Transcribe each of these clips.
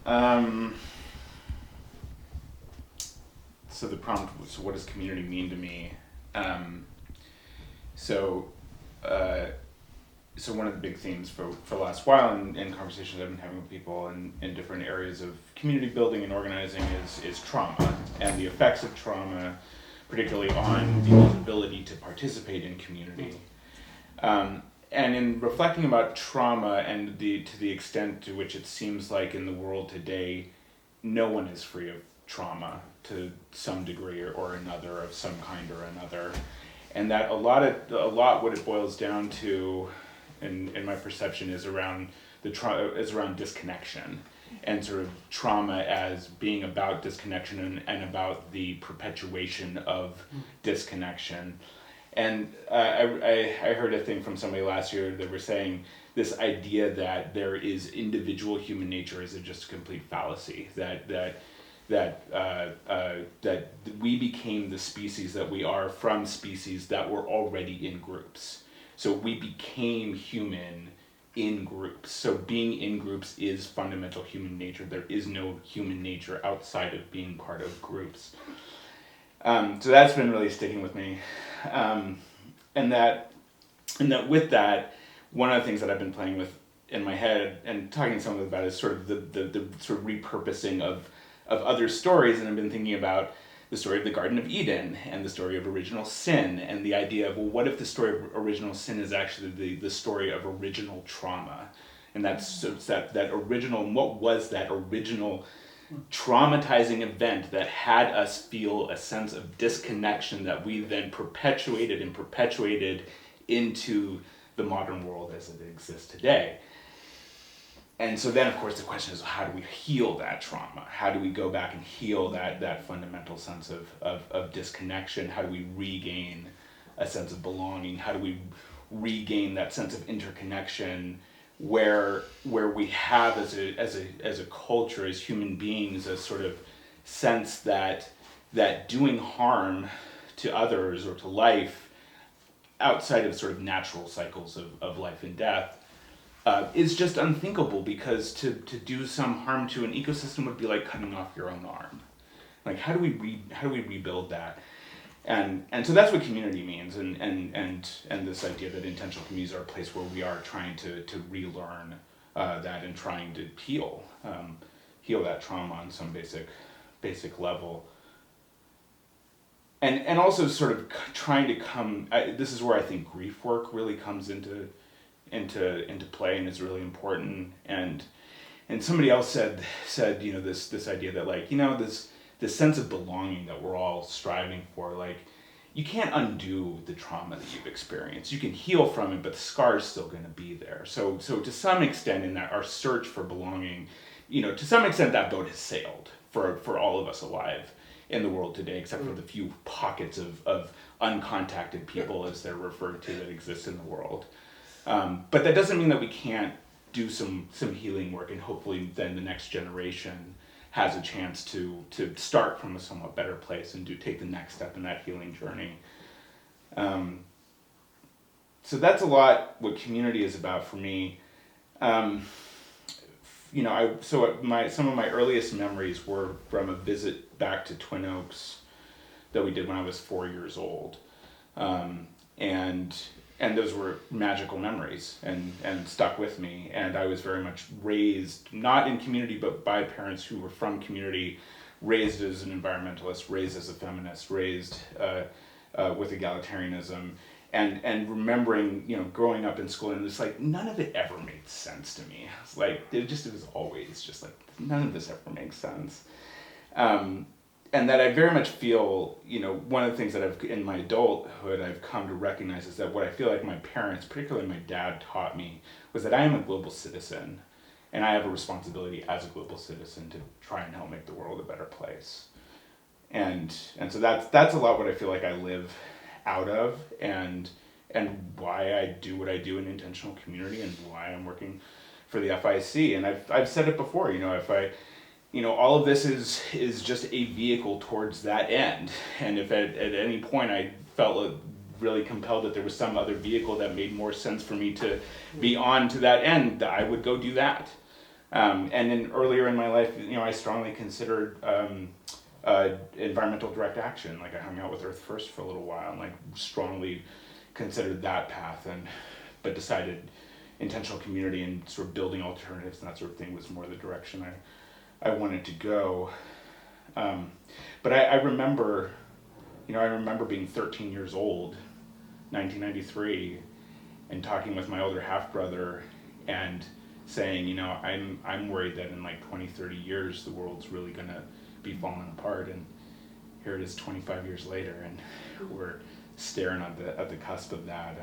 Um, so the prompt was, so what does community mean to me? Um, so, uh, so one of the big themes for the last while in conversations I've been having with people in different areas of community building and organizing is trauma and the effects of trauma, particularly on people's ability to participate in community. And in reflecting about trauma and to the extent to which it seems like in the world today, no one is free of trauma to some degree or another of some kind or another, and that a lot what it boils down to, in my perception, is around is around disconnection, and sort of trauma as being about disconnection and about the perpetuation of disconnection. And I heard a thing from somebody last year that were saying this idea that there is individual human nature is just a complete fallacy. That we became the species that we are from species that were already in groups. So we became human in groups. So being in groups is fundamental human nature. There is no human nature outside of being part of groups. So that's been really sticking with me, and that with that, one of the things that I've been playing with in my head and talking to someone about is sort of the sort of repurposing of other stories, and I've been thinking about the story of the Garden of Eden and the story of original sin, and the idea of, well, what if the story of original sin is actually the story of original trauma, and that's so that original, and what was that original traumatizing event that had us feel a sense of disconnection that we then perpetuated into the modern world as it exists today. And so then, of course, the question is, how do we heal that trauma? How do we go back and heal that fundamental sense of disconnection? How do we regain a sense of belonging? How do we regain that sense of interconnection where we have as a culture, as human beings, a sort of sense that doing harm to others or to life outside of sort of natural cycles of life and death is just unthinkable, because to do some harm to an ecosystem would be like cutting off your own arm. Like, how do we rebuild that? And so that's what community means, and this idea that intentional communities are a place where we are trying to relearn that and trying to heal that trauma on some basic level. And also sort of trying to come. This is where I think grief work really comes into play and is really important. And somebody else said this idea that, like, this sense of belonging that we're all striving for, like, you can't undo the trauma that you've experienced. You can heal from it, but the scar is still going to be there. So to some extent, in that our search for belonging, to some extent that boat has sailed for all of us alive in the world today, except for the few pockets of uncontacted people, as they're referred to, that exist in the world. But that doesn't mean that we can't do some healing work, and hopefully then the next generation has a chance to start from a somewhat better place and take the next step in that healing journey. So that's a lot what community is about for me. Some of my earliest memories were from a visit back to Twin Oaks that we did when I was 4 years old, and those were magical memories and stuck with me. And I was very much raised, not in community, but by parents who were from community, raised as an environmentalist, raised as a feminist, raised with egalitarianism. And remembering, growing up in school, and it's like, none of it ever made sense to me. It's like, it was always just like, none of this ever makes sense. And that I very much feel, one of the things that in my adulthood, I've come to recognize is that what I feel like my parents, particularly my dad, taught me was that I am a global citizen, and I have a responsibility as a global citizen to try and help make the world a better place. And so that's a lot what I feel like I live out of, and why I do what I do in intentional community, and why I'm working for the FIC. And I've said it before, if I all of this is just a vehicle towards that end. And if at any point I felt really compelled that there was some other vehicle that made more sense for me to be on to that end, I would go do that. And then earlier in my life, I strongly considered environmental direct action. Like I hung out with Earth First for a little while, and like strongly considered that path, but decided intentional community and sort of building alternatives and that sort of thing was more the direction I wanted to go. But I remember, I remember being 13 years old, 1993, and talking with my older half brother and saying, I'm worried that in like 20, 30 years the world's really gonna be falling apart, and here it is 25 years later, and we're staring at the cusp of that,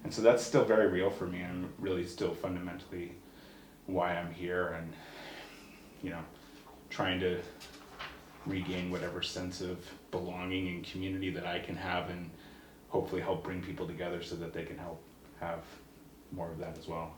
and so that's still very real for me. I'm really still fundamentally why I'm here, and trying to regain whatever sense of belonging and community that I can have, and hopefully help bring people together so that they can help have more of that as well.